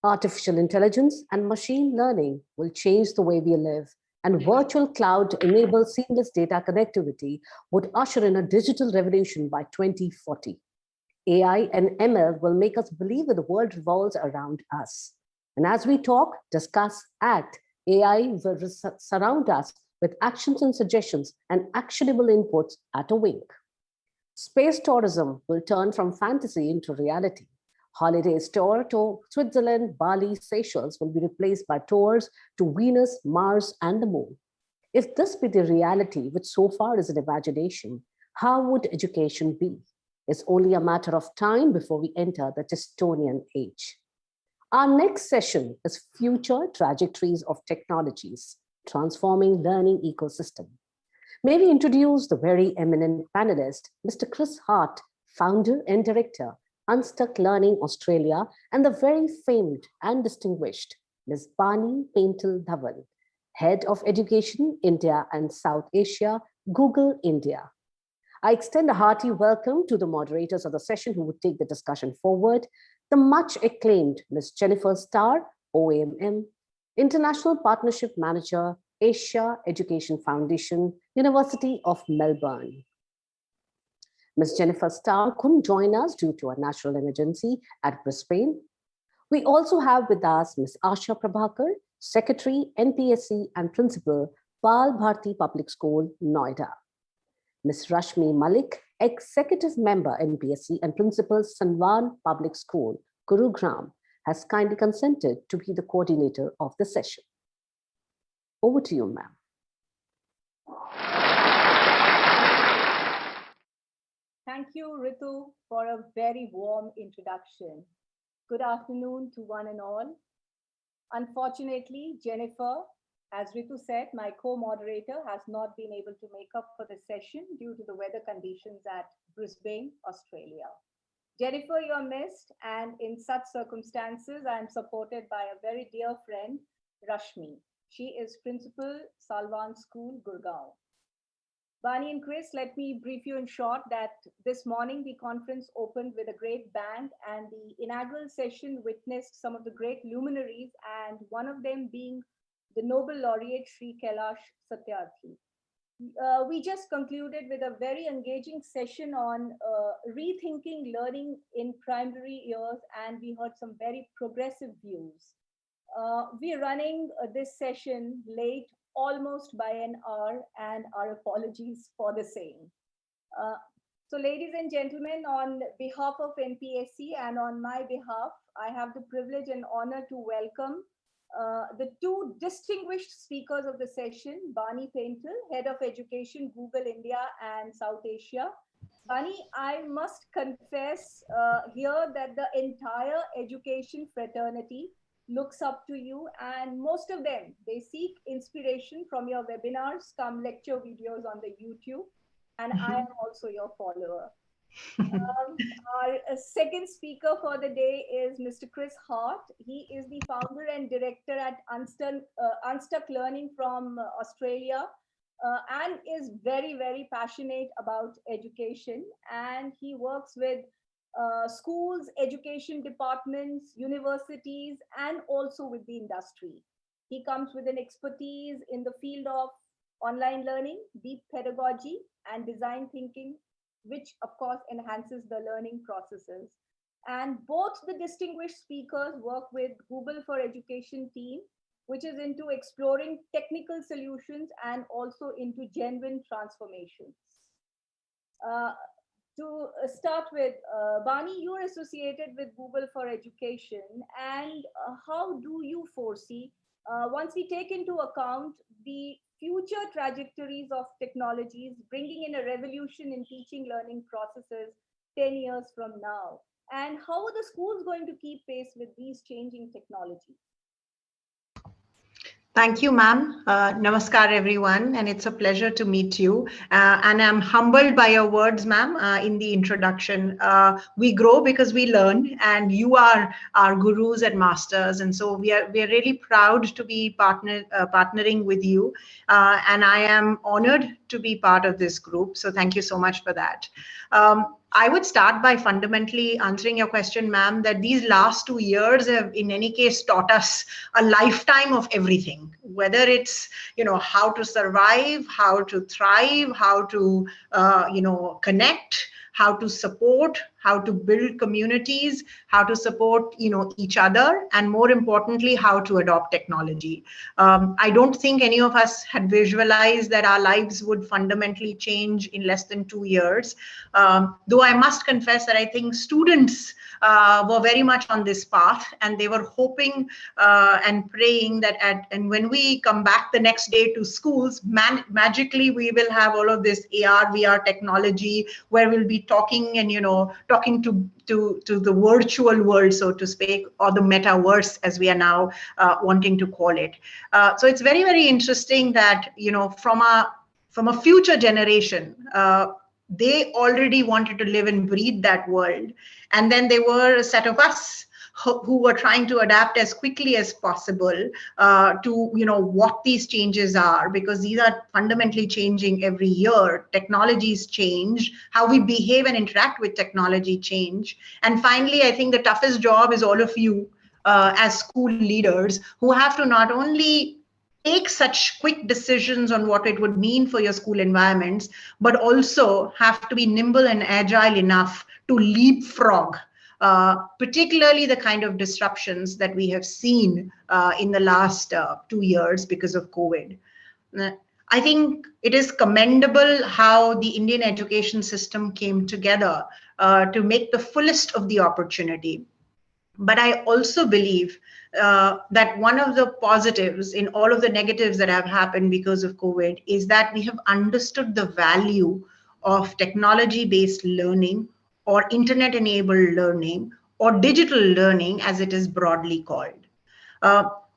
Artificial intelligence and machine learning will change the way we live, and virtual cloud-enabled seamless data connectivity would usher in a digital revolution by 2040. AI and ML will make us believe that the world revolves around us. And as we talk, discuss, act, AI will surround us with actions and suggestions and actionable inputs at a wink. Space tourism will turn from fantasy into reality. Holidays tour to Switzerland, Bali, Seychelles will be replaced by tours to Venus, Mars, and the moon. If this be the reality, which so far is an imagination, how would education be? It's only a matter of time before we enter the Testonian age. Our next session is Future Trajectories of Technologies, Transforming Learning Ecosystem. May we introduce the very eminent panelist, Mr. Chris Hart, founder and director, Unstuck Learning Australia, and the very famed and distinguished Ms. Bani Paintal Dhawan, Head of Education, India and South Asia, Google India. I extend a hearty welcome to the moderators of the session who would take the discussion forward, the much acclaimed Ms. Jennifer Starr, OAMM, International Partnership Manager, Asia Education Foundation, University of Melbourne. Ms. Jennifer Starr couldn't join us due to a natural emergency at Brisbane. We also have with us Ms. Asha Prabhakar, Secretary, NPSC and Principal, Bal Bharti Public School, Noida. Ms. Rashmi Malik, Executive Member, NPSC and Principal, Sanwan Public School, Gurugram, has kindly consented to be the coordinator of the session. Over to you, ma'am. Thank you, Ritu, for a very warm introduction. Good afternoon to one and all. Unfortunately, Jennifer, as Ritu said, my co-moderator, has not been able to make up for the session due to the weather conditions at Brisbane, Australia. Jennifer, you're missed, and in such circumstances, I am supported by a very dear friend, Rashmi. She is Principal, Salwan School, Gurgaon. Bani and Chris, let me brief you in short that this morning the conference opened with a great bang, and the inaugural session witnessed some of the great luminaries, and one of them being the Nobel laureate Sri Kailash Satyarthi. We just concluded with a very engaging session on rethinking learning in primary years, and we heard some very progressive views. We're running this session late, almost by an hour, and our apologies for the same. So ladies and gentlemen, on behalf of NPSC and on my behalf, I have the privilege and honor to welcome the two distinguished speakers of the session, Bani Paintal, Head of Education, Google India and South Asia. Bani, I must confess here that the entire education fraternity looks up to you, and most of them, they seek inspiration from your webinars, come lecture videos on the YouTube, and I am also your follower. Our second speaker for the day is Mr. Chris Hart. He is the founder and director at Unstuck Learning from Australia, and is very, very passionate about education, and he works with schools, education departments, universities, and also with the industry. He comes with an expertise in the field of online learning, deep pedagogy, and design thinking, which of course enhances the learning processes. And both the distinguished speakers work with Google for Education team, which is into exploring technical solutions and also into genuine transformations. To start with, Bani, you're associated with Google for Education, and how do you foresee, once we take into account the future trajectories of technologies, bringing in a revolution in teaching learning processes 10 years from now, and how are the schools going to keep pace with these changing technologies? Thank you, ma'am. Namaskar, everyone, and it's a pleasure to meet you. And I'm humbled by your words, ma'am, in the introduction. We grow because we learn, and you are our gurus and masters, and so we are really proud to be partnering with you. And I am honored to be part of this group. So thank you so much for that. I would start by fundamentally answering your question, ma'am, that these last 2 years have, in any case, taught us a lifetime of everything, whether it's, how to survive, how to thrive, how to, connect, how to support, how to build communities, how to support, each other, and more importantly, how to adopt technology. I don't think any of us had visualized that our lives would fundamentally change in less than 2 years. Though I must confess that I think students were very much on this path, and they were hoping and praying that and when we come back the next day to schools, magically we will have all of this AR, VR technology where we'll be talking and talking to the virtual world, so to speak, or the metaverse as we are now wanting to call it. So it's very, very interesting that from a future generation, they already wanted to live and breathe that world. And then there were a set of us who were trying to adapt as quickly as possible to what these changes are, because these are fundamentally changing every year. Technologies change, how we behave and interact with technology change. And finally, I think the toughest job is all of you as school leaders, who have to not only take such quick decisions on what it would mean for your school environments, but also have to be nimble and agile enough to leapfrog, particularly the kind of disruptions that we have seen in the last 2 years because of COVID. I think it is commendable how the Indian education system came together to make the fullest of the opportunity. But I also believe that one of the positives in all of the negatives that have happened because of COVID is that we have understood the value of technology-based learning, or internet-enabled learning, or digital learning, as it is broadly called.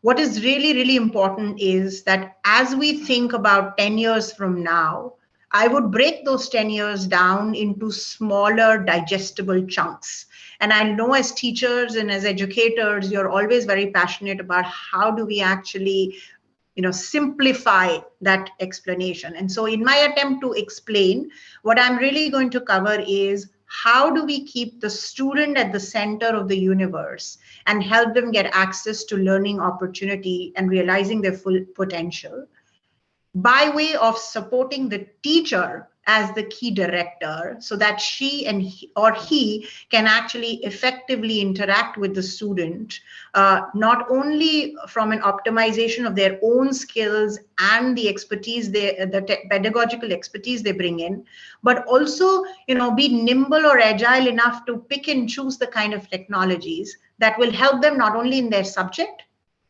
What is really, really important is that as we think about 10 years from now, I would break those 10 years down into smaller, digestible chunks. And I know as teachers and as educators, you're always very passionate about how do we actually simplify that explanation. And so in my attempt to explain, what I'm really going to cover is how do we keep the student at the center of the universe and help them get access to learning opportunity and realizing their full potential, by way of supporting the teacher as the key director, so that she and he can actually effectively interact with the student, not only from an optimization of their own skills and the expertise, the pedagogical expertise they bring in, but also be nimble or agile enough to pick and choose the kind of technologies that will help them not only in their subject,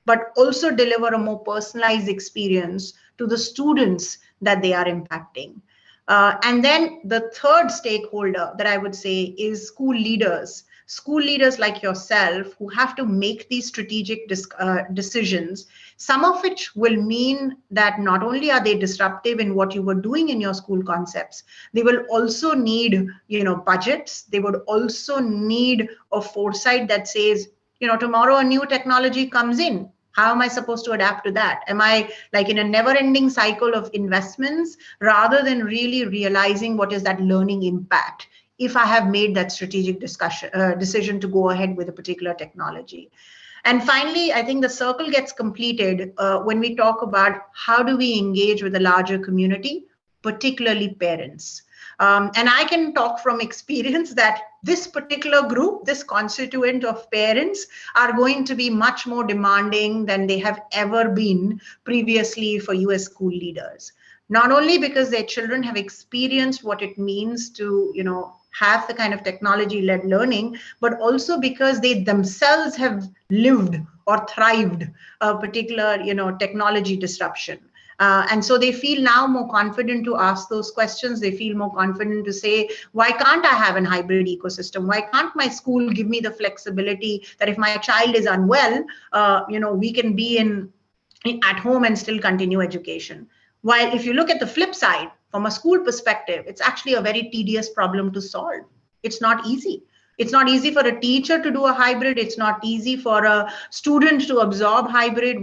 but also deliver a more personalized experience to the students that they are impacting. And then the third stakeholder that I would say is school leaders like yourself, who have to make these strategic decisions, some of which will mean that not only are they disruptive in what you were doing in your school concepts, they will also need budgets. They would also need a foresight that says, tomorrow a new technology comes in. How am I supposed to adapt to that? Am I like in a never-ending cycle of investments, rather than really realizing what is that learning impact if I have made that strategic decision to go ahead with a particular technology? And finally, I think the circle gets completed when we talk about how do we engage with the larger community, particularly parents. And I can talk from experience that this particular group, this constituent of parents, are going to be much more demanding than they have ever been previously for you as school leaders. Not only because their children have experienced what it means to, have the kind of technology-led learning, but also because they themselves have lived or thrived a particular, technology disruption. And so they feel now more confident to ask those questions. They feel more confident to say, why can't I have an hybrid ecosystem? Why can't my school give me the flexibility that if my child is unwell, we can be at home and still continue education? While if you look at the flip side, from a school perspective, it's actually a very tedious problem to solve. It's not easy. It's not easy for a teacher to do a hybrid. It's not easy for a student to absorb hybrid.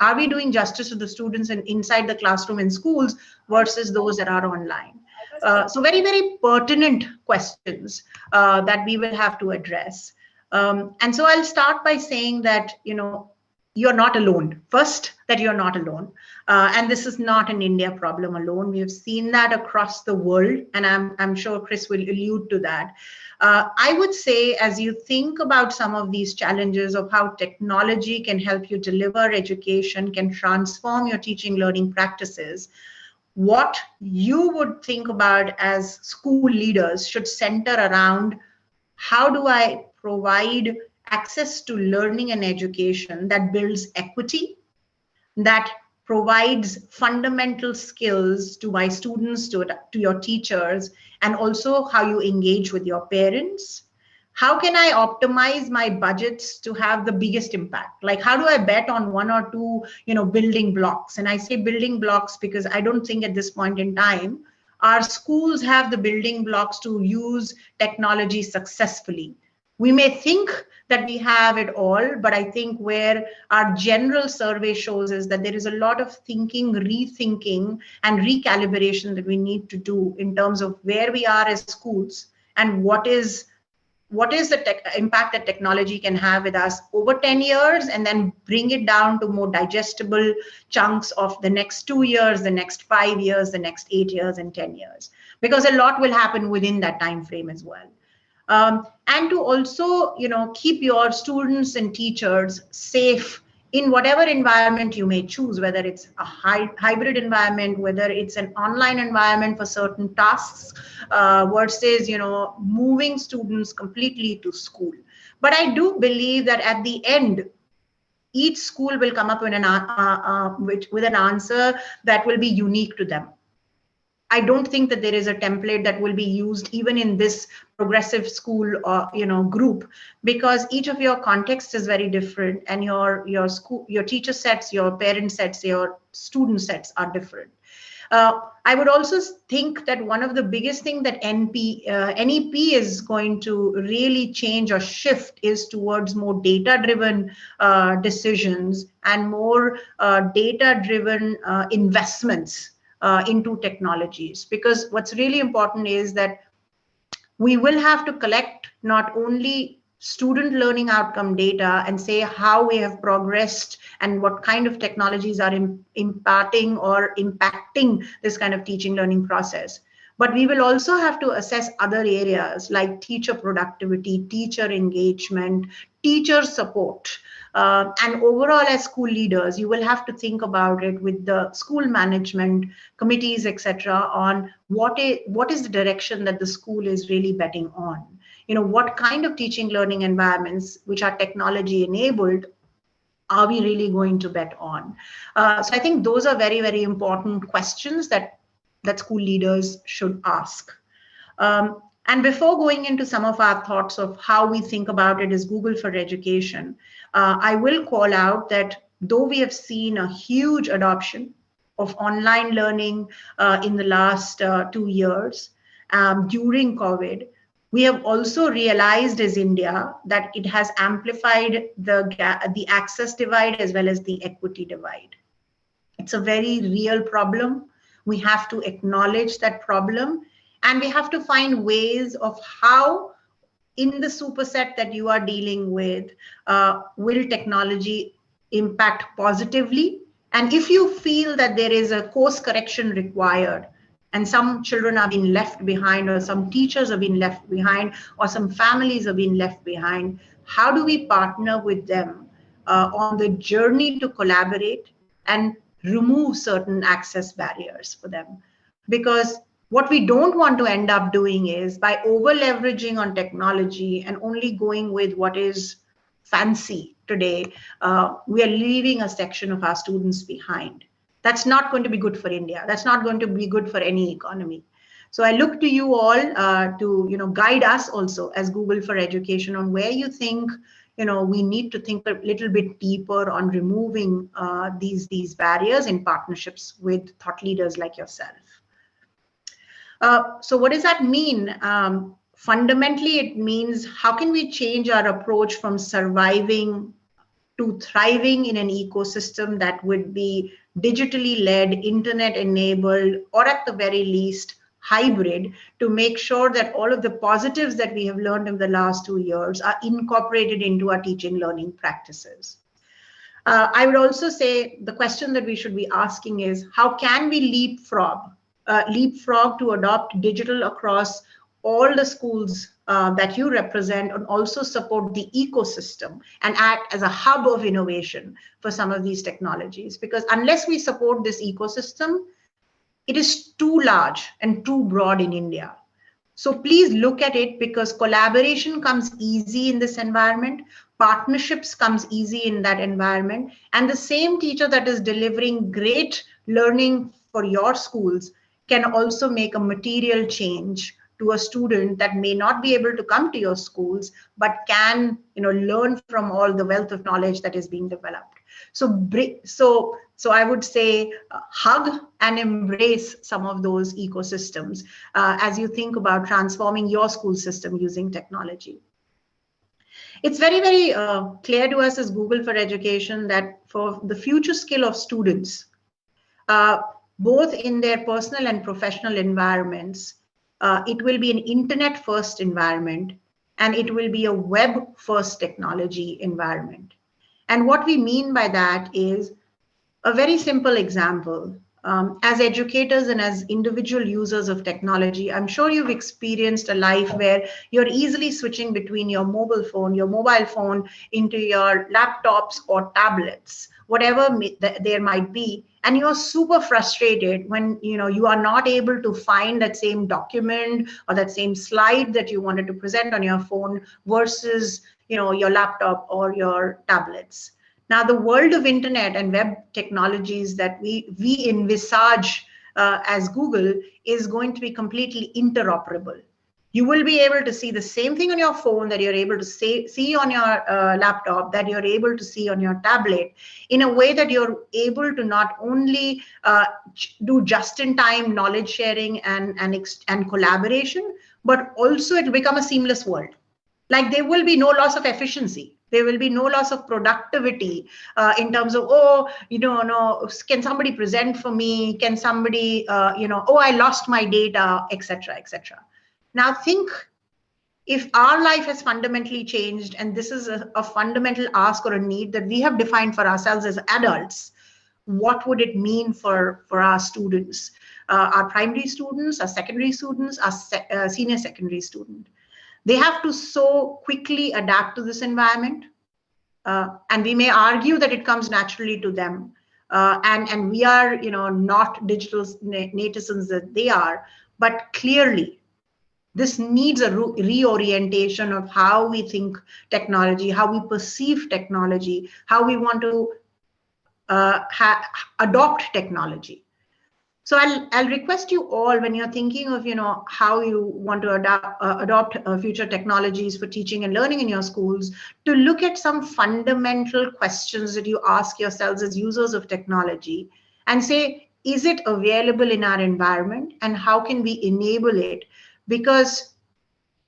Are we doing justice to the students inside the classroom in schools versus those that are online? So very, very pertinent questions that we will have to address. And so I'll start by saying that, you're not alone. First, that you're not alone. And this is not an India problem alone. We have seen that across the world, and I'm sure Chris will allude to that. I would say, as you think about some of these challenges of how technology can help you deliver education, can transform your teaching learning practices, what you would think about as school leaders should center around: how do I provide access to learning and education that builds equity, that provides fundamental skills to my students, to your teachers, and also how you engage with your parents? How can I optimize my budgets to have the biggest impact? Like, how do I bet on one or two, building blocks? And I say building blocks because I don't think at this point in time our schools have the building blocks to use technology successfully. We may think that we have it all, but I think where our general survey shows is that there is a lot of thinking, rethinking, and recalibration that we need to do in terms of where we are as schools and what is the impact that technology can have with us over 10 years, and then bring it down to more digestible chunks of the next 2 years, the next 5 years, the next 8 years, and 10 years, because a lot will happen within that time frame as well. And to also, keep your students and teachers safe in whatever environment you may choose, whether it's a hybrid environment, whether it's an online environment for certain tasks, versus, moving students completely to school. But I do believe that at the end, each school will come up with an answer that will be unique to them. I don't think that there is a template that will be used even in this progressive school group, because each of your contexts is very different, and your school, your teacher sets, your parent sets, your student sets are different. I would also think that one of the biggest thing that NEP is going to really change or shift is towards more data-driven decisions and more data-driven investments into technologies. Because what's really important is that we will have to collect not only student learning outcome data and say how we have progressed and what kind of technologies are imparting or impacting this kind of teaching learning process, but we will also have to assess other areas like teacher productivity, teacher engagement, teacher support. And overall, as school leaders, you will have to think about it with the school management committees, etc., on what is the direction that the school is really betting on. What kind of teaching learning environments which are technology enabled are we really going to bet on? So I think those are very, very important questions that school leaders should ask. And before going into some of our thoughts of how we think about it as Google for Education, I will call out that though we have seen a huge adoption of online learning in the last 2 years during COVID, we have also realized as India that it has amplified the access divide as well as the equity divide. It's a very real problem. We have to acknowledge that problem, and we have to find ways of how, in the superset that you are dealing with, will technology impact positively. And if you feel that there is a course correction required, and some children are being left behind, or some teachers have been left behind, or some families have been left behind, how do we partner with them on the journey to collaborate and remove certain access barriers for them? Because what we don't want to end up doing is, by over leveraging on technology and only going with what is fancy today, we are leaving a section of our students behind. That's not going to be good for India. That's not going to be good for any economy. So I look to you all to guide us also as Google for Education on where you think we need to think a little bit deeper on removing these barriers in partnerships with thought leaders like yourself. So what does that mean? Fundamentally, it means how can we change our approach from surviving to thriving in an ecosystem that would be digitally led, internet enabled, or at the very least, hybrid to make sure that all of the positives that we have learned in the last 2 years are incorporated into our teaching learning practices. I would also say the question that we should be asking is, how can we leapfrog to adopt digital across all the schools that you represent, and also support the ecosystem and act as a hub of innovation for some of these technologies? Because unless we support this ecosystem, it is too large and too broad in India. So please look at it, because collaboration comes easy in this environment, partnerships comes easy in that environment, and the same teacher that is delivering great learning for your schools can also make a material change to a student that may not be able to come to your schools, but can, learn from all the wealth of knowledge that is being developed. So I would say hug and embrace some of those ecosystems as you think about transforming your school system using technology. It's very, very clear to us as Google for Education that for the future skill of students, both in their personal and professional environments, it will be an internet-first environment, and it will be a web-first technology environment. And what we mean by that is a very simple example. As educators and as individual users of technology, I'm sure you've experienced a life where you're easily switching between your mobile phone into your laptops or tablets, whatever there might be. And you're super frustrated when you are not able to find that same document or that same slide that you wanted to present on your phone versus your laptop or your tablets. Now, the world of internet and web technologies that we envisage as Google is going to be completely interoperable. You will be able to see the same thing on your phone that you're able to see on your laptop, that you're able to see on your tablet, in a way that you're able to not only do just-in-time knowledge sharing and collaboration, but also it'll become a seamless world. Like, there will be no loss of efficiency. There will be no loss of productivity in terms of, can somebody present for me? Can somebody, I lost my data, etc., etc. Now think, if our life has fundamentally changed, and this is a fundamental ask or a need that we have defined for ourselves as adults, what would it mean for our students, our primary students, our secondary students, our senior secondary student? They have to so quickly adapt to this environment. And we may argue that it comes naturally to them. And we are, not digital natives that they are, but clearly this needs a reorientation of how we think technology, how we perceive technology, how we want to adopt technology. So I'll request you all, when you're thinking of how you want to adopt future technologies for teaching and learning in your schools, to look at some fundamental questions that you ask yourselves as users of technology and say, is it available in our environment, and how can we enable it? Because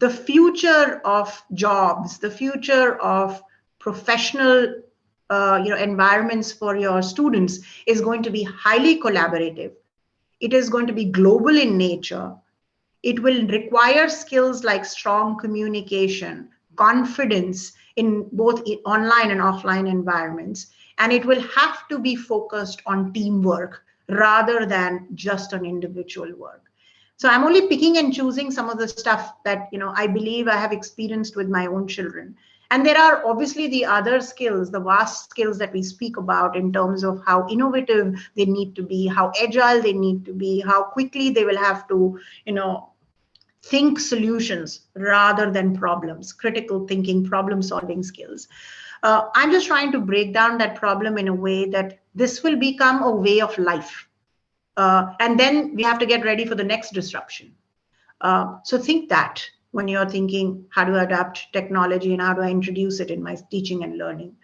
the future of jobs, the future of professional environments for your students is going to be highly collaborative. It is going to be global in nature. It will require skills like strong communication, confidence in both online and offline environments. And it will have to be focused on teamwork rather than just on individual work. So I'm only picking and choosing some of the stuff that I believe I have experienced with my own children. And there are obviously the other skills, the vast skills that we speak about in terms of how innovative they need to be, how agile they need to be, how quickly they will have to, think solutions rather than problems, critical thinking, problem solving skills. I'm just trying to break down that problem in a way that this will become a way of life. And then we have to get ready for the next disruption. So think that when you're thinking, how do I adapt technology and how do I introduce it in my teaching and learning?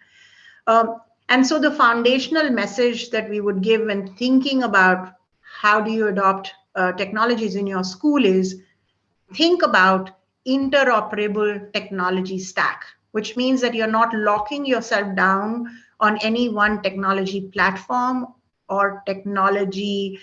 And so the foundational message that we would give when thinking about how do you adopt technologies in your school is, think about interoperable technology stack, which means that you're not locking yourself down on any one technology platform or technology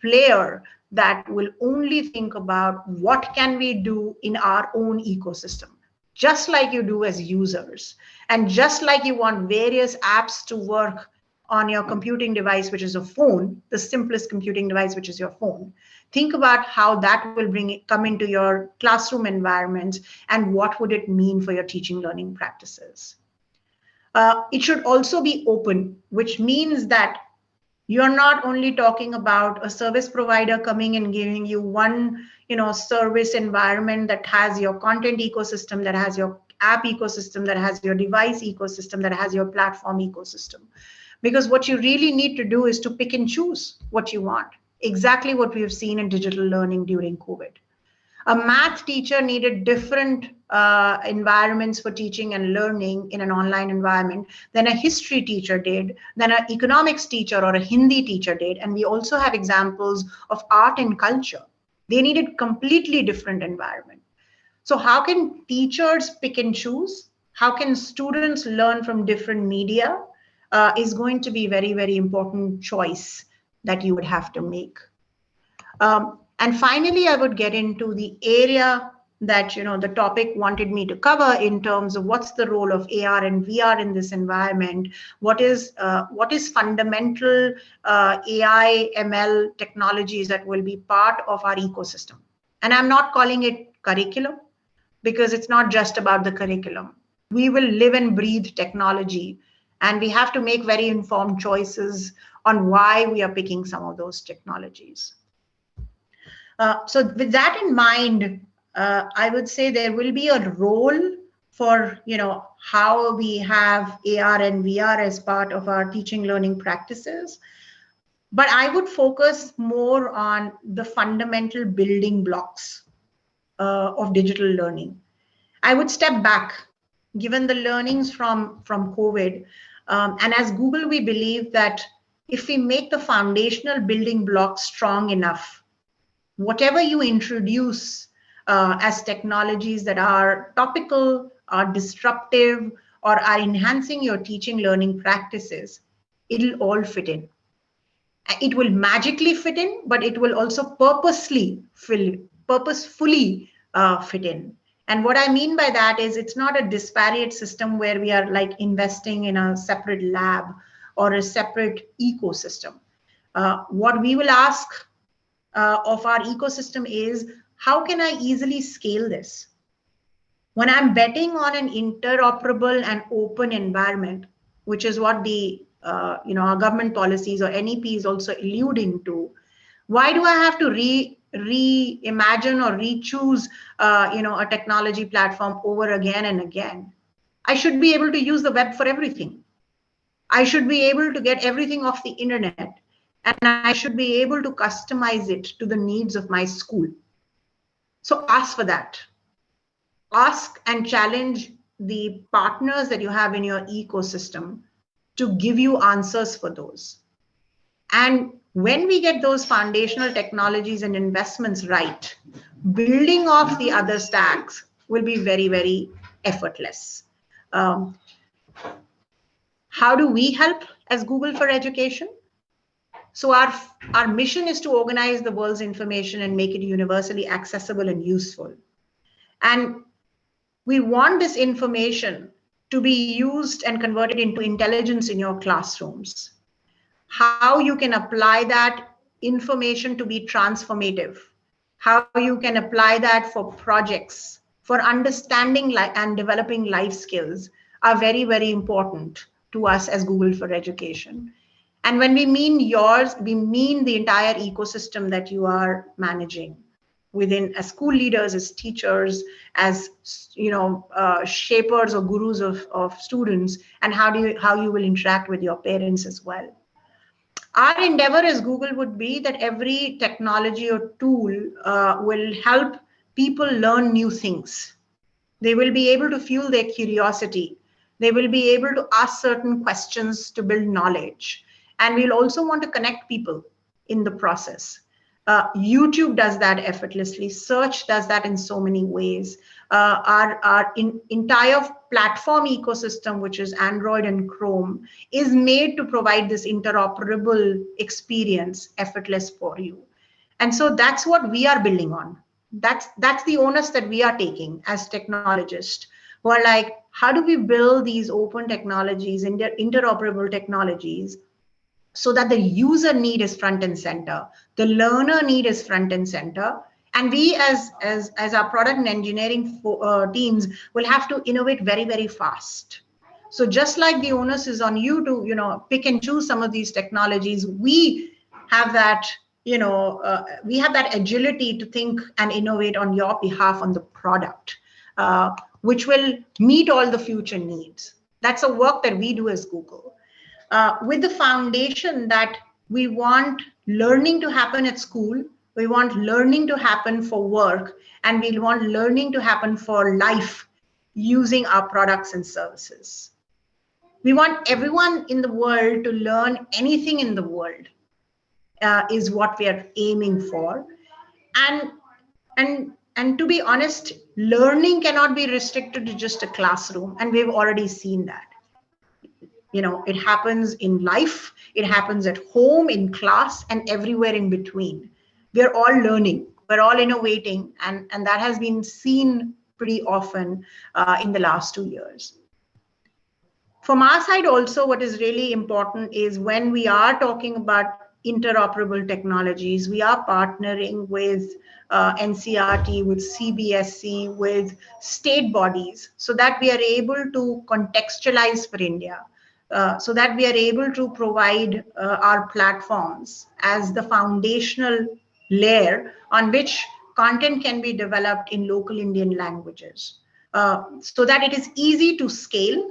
player, that will only think about what can we do in our own ecosystem, just like you do as users. And just like you want various apps to work on your computing device, which is a phone, the simplest computing device, which is your phone. Think about how that will come into your classroom environment and what would it mean for your teaching learning practices. It should also be open, which means that you're not only talking about a service provider coming and giving you one, service environment that has your content ecosystem, that has your app ecosystem, that has your device ecosystem, that has your platform ecosystem. Because what you really need to do is to pick and choose what you want. Exactly what we have seen in digital learning during COVID. A math teacher needed different environments for teaching and learning in an online environment than a history teacher did, than an economics teacher or a Hindi teacher did. And we also have examples of art and culture. They needed completely different environment. So how can teachers pick and choose? How can students learn from different media? Is going to be very, very important choice that you would have to make. And finally, I would get into the area that the topic wanted me to cover in terms of what's the role of AR and VR in this environment. What is fundamental AI ML technologies that will be part of our ecosystem. And I'm not calling it curriculum, because it's not just about the curriculum. We will live and breathe technology, and we have to make very informed choices on why we are picking some of those technologies. So with that in mind, I would say there will be a role for how we have AR and VR as part of our teaching learning practices. But I would focus more on the fundamental building blocks of digital learning. I would step back, given the learnings from COVID. And as Google, we believe that if we make the foundational building blocks strong enough, whatever you introduce as technologies that are topical, are disruptive, or are enhancing your teaching learning practices, it'll all fit in. It will magically fit in, but it will also purposefully fit in. And what I mean by that is it's not a disparate system where we are like investing in a separate lab or a separate ecosystem. What we will ask of our ecosystem is, how can I easily scale this? When I'm betting on an interoperable and open environment, which is what the our government policies or NEP is also alluding to, why do I have to reimagine or re-choose a technology platform over again and again? I should be able to use the web for everything. I should be able to get everything off the internet, and I should be able to customize it to the needs of my school. So ask for that. Ask and challenge the partners that you have in your ecosystem to give you answers for those. And when we get those foundational technologies and investments right, building off the other stacks will be very, very effortless. How do we help as Google for Education? So our mission is to organize the world's information and make it universally accessible and useful. And we want this information to be used and converted into intelligence in your classrooms. How you can apply that information to be transformative, how you can apply that for projects, for understanding and developing life skills are very, very important to us as Google for Education. And when we mean yours, we mean the entire ecosystem that you are managing within, as school leaders, as teachers, as shapers or gurus of students, and how you will interact with your parents as well. Our endeavor as Google would be that every technology or tool will help people learn new things. They will be able to fuel their curiosity. They will be able to ask certain questions to build knowledge. And we'll also want to connect people in the process. YouTube does that effortlessly. Search does that in so many ways. Our entire platform ecosystem, which is Android and Chrome, is made to provide this interoperable experience effortless for you. And so that's what we are building on. That's the onus that we are taking as technologists, who are like, how do we build these open technologies, interoperable technologies, so that the user need is front and center, the learner need is front and center, and we as our product and engineering teams will have to innovate very, very fast. So just like the onus is on you to, pick and choose some of these technologies, we have that, we have that agility to think and innovate on your behalf on the product, which will meet all the future needs. That's a work that we do as Google. With the foundation that we want learning to happen at school, we want learning to happen for work, and we want learning to happen for life using our products and services. We want everyone in the world to learn anything in the world, is what we are aiming for. And to be honest, learning cannot be restricted to just a classroom, and we've already seen that. It happens in life, it happens at home, in class, and everywhere in between. We're all learning, we're all innovating, and that has been seen pretty often in the last 2 years. From our side also, what is really important is when we are talking about interoperable technologies, we are partnering with NCRT, with CBSE, with state bodies, so that we are able to contextualize for India. So that we are able to provide our platforms as the foundational layer on which content can be developed in local Indian languages, so that it is easy to scale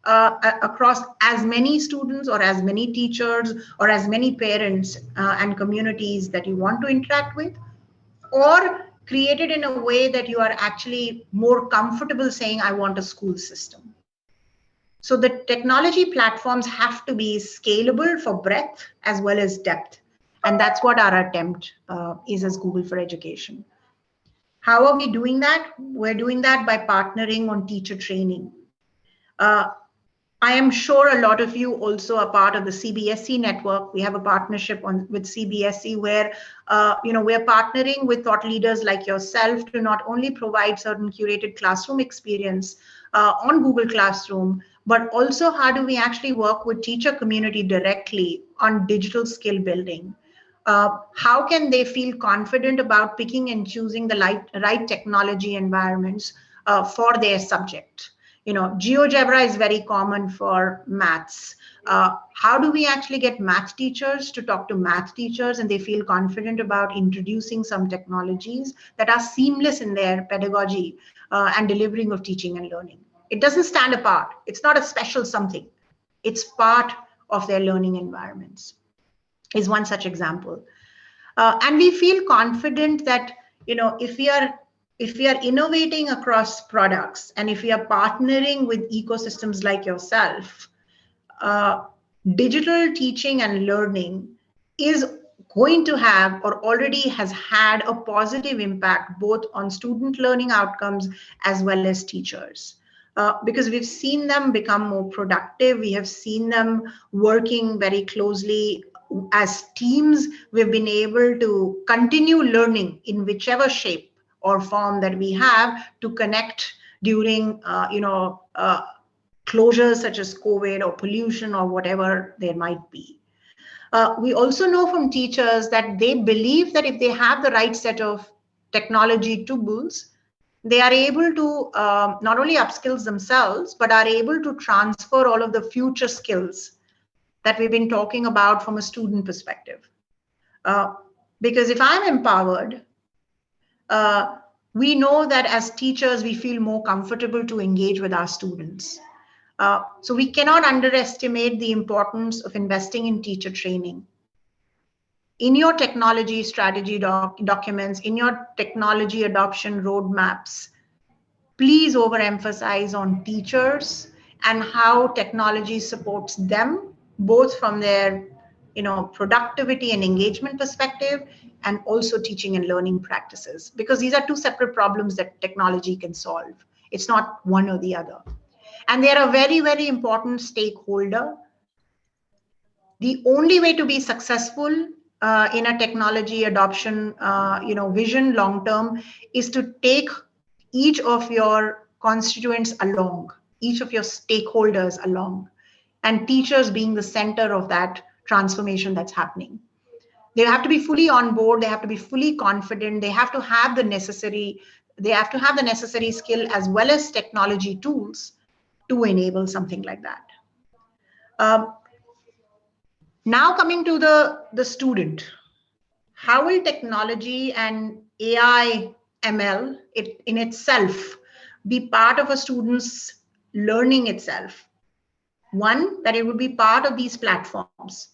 across as many students or as many teachers or as many parents and communities that you want to interact with, or created in a way that you are actually more comfortable saying, I want a school system. So the technology platforms have to be scalable for breadth as well as depth. And that's what our attempt is as Google for Education. How are we doing that? We're doing that by partnering on teacher training. I am sure a lot of you also are part of the CBSE network. We have a partnership with CBSE where we're partnering with thought leaders like yourself to not only provide certain curated classroom experience on Google Classroom, but also how do we actually work with teacher community directly on digital skill building. How can they feel confident about picking and choosing the right technology environments for their subject? GeoGebra is very common for maths. How do we actually get math teachers to talk to math teachers and they feel confident about introducing some technologies that are seamless in their pedagogy and delivering of teaching and learning? It doesn't stand apart. It's not a special something. It's part of their learning environments, is one such example. And we feel confident that, if we are innovating across products and if we are partnering with ecosystems like yourself, digital teaching and learning is going to have or already has had a positive impact both on student learning outcomes as well as teachers. Because we've seen them become more productive. We have seen them working very closely as teams. We've been able to continue learning in whichever shape or form that we have to connect during, closures such as COVID or pollution or whatever there might be. We also know from teachers that they believe that if they have the right set of technology tools, they are able to not only upskill themselves, but are able to transfer all of the future skills that we've been talking about from a student perspective. Because if I'm empowered, we know that as teachers, we feel more comfortable to engage with our students. So we cannot underestimate the importance of investing in teacher training. In your technology strategy documents, in your technology adoption roadmaps, please overemphasize on teachers and how technology supports them, both from their productivity and engagement perspective, and also teaching and learning practices, because these are two separate problems that technology can solve. It's not one or the other. And they're a very, very important stakeholder. The only way to be successful in a technology adoption, vision long term is to take each of your constituents along, each of your stakeholders along, and teachers being the center of that transformation that's happening. They have to be fully on board. They have to be fully confident. They have to have the necessary. They have to have the necessary skill as well as technology tools to enable something like that. Um, Now coming to the student, how will technology and AI ML in itself be part of a student's learning itself? One, that it would be part of these platforms.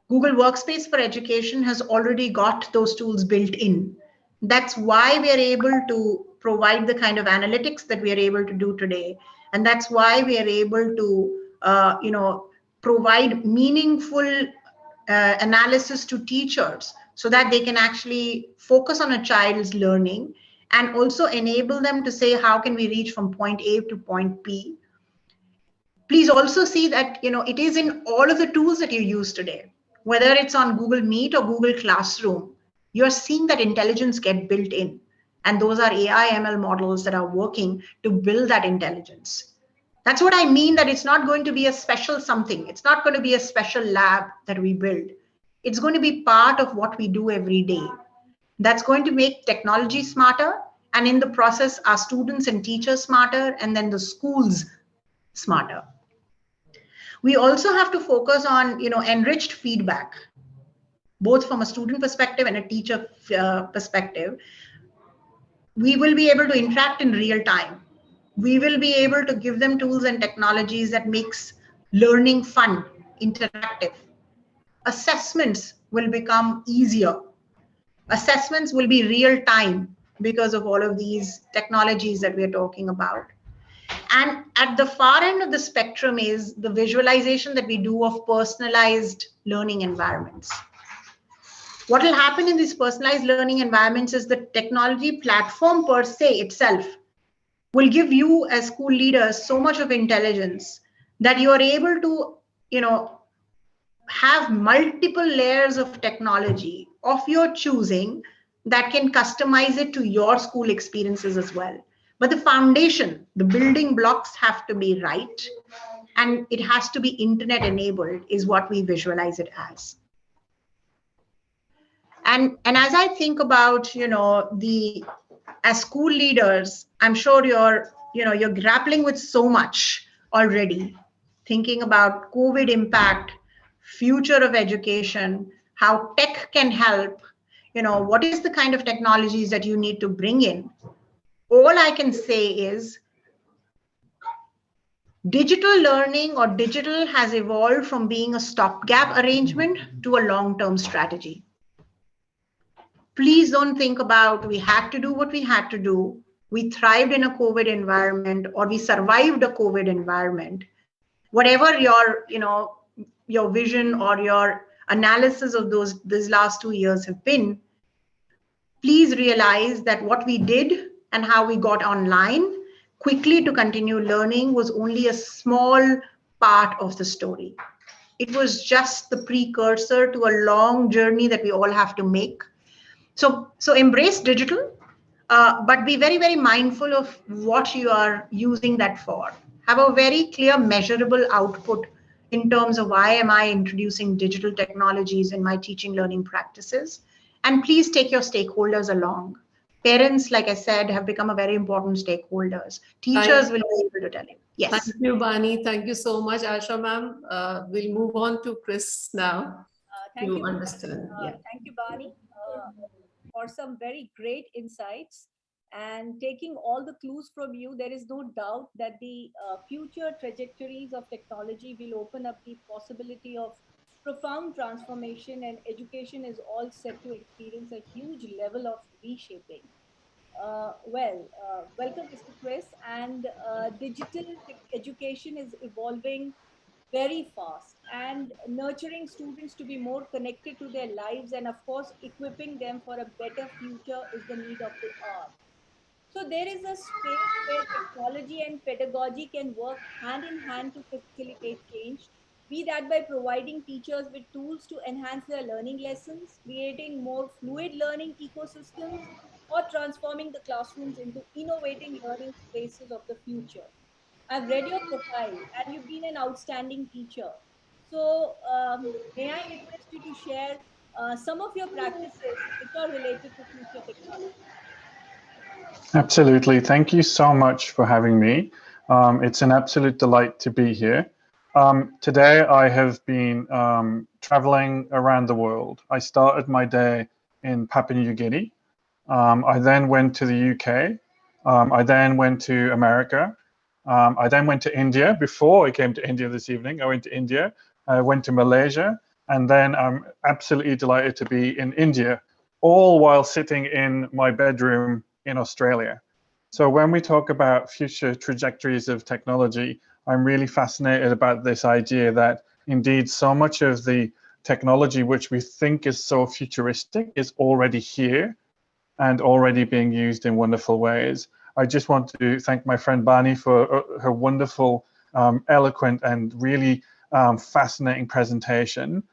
Google Workspace for Education has already got those tools built in. That's why we are able to provide the kind of analytics that we are able to do today. And that's why we are able to, provide meaningful analysis to teachers so that they can actually focus on a child's learning and also enable them to say, how can we reach from point A to point B? Please also see that it is in all of the tools that you use today, whether it's on Google Meet or Google Classroom. You're seeing that intelligence get built in, and those are AI ML models that are working to build that intelligence. That's what I mean, that it's not going to be a special something. It's not going to be a special lab that we build. It's going to be part of what we do every day. That's going to make technology smarter, and in the process our students and teachers smarter, and then the schools smarter. We also have to focus on enriched feedback, both from a student perspective and a teacher perspective. We will be able to interact in real time. We will be able to give them tools and technologies that makes learning fun, interactive. Assessments will become easier. Assessments will be real time because of all of these technologies that we are talking about. And at the far end of the spectrum is the visualization that we do of personalized learning environments. What will happen in these personalized learning environments is the technology platform per se itself will give you as school leaders so much of intelligence that you are able to, have multiple layers of technology of your choosing that can customize it to your school experiences as well. But the foundation, the building blocks have to be right, and it has to be internet enabled is what we visualize it as. And as I think about, the as school leaders, I'm sure you're grappling with so much already, thinking about COVID impact, future of education, how tech can help, what is the kind of technologies that you need to bring in. All I can say is digital learning or digital has evolved from being a stopgap arrangement to a long-term strategy. Please don't think about we had to do what we had to do. We thrived in a COVID environment, or we survived a COVID environment. Whatever your vision or your analysis of these last 2 years have been, please realize that what we did and how we got online quickly to continue learning was only a small part of the story. It was just the precursor to a long journey that we all have to make. So embrace digital, but be very, very mindful of what you are using that for. Have a very clear, measurable output in terms of why am I introducing digital technologies in my teaching learning practices. And please take your stakeholders along. Parents, like I said, have become a very important stakeholders. Teachers will be able to tell you. Yes. Thank you, Bani. Thank you so much, Asha ma'am. We'll move on to Chris now Thank to you. understand. Thank you, Bani, for some very great insights. And taking all the clues from you, there is no doubt that the future trajectories of technology will open up the possibility of profound transformation, and education is all set to experience a huge level of reshaping. Welcome, Mr. Chris. And digital education is evolving very fast, and nurturing students to be more connected to their lives, and of course equipping them for a better future is the need of the hour. So there is a space where technology and pedagogy can work hand in hand to facilitate change. be that by providing teachers with tools to enhance their learning lessons, creating more fluid learning ecosystems, or transforming the classrooms into innovating learning spaces of the future. I've read your profile and you've been an outstanding teacher. So, may I request you to share some of your practices which are related to future technology? Absolutely. Thank you so much for having me. It's an absolute delight to be here. Today, I have been traveling around the world. I started my day in Papua New Guinea. I then went to the UK. I then went to America. I then went to India. Before I came to India this evening, I went to India. I went to Malaysia. And then I'm absolutely delighted to be in India, all while sitting in my bedroom in Australia. So when we talk about future trajectories of technology, I'm really fascinated about this idea that indeed so much of the technology which we think is so futuristic is already here and already being used in wonderful ways. I just want to thank my friend Bani for her wonderful, eloquent, and really fascinating presentation,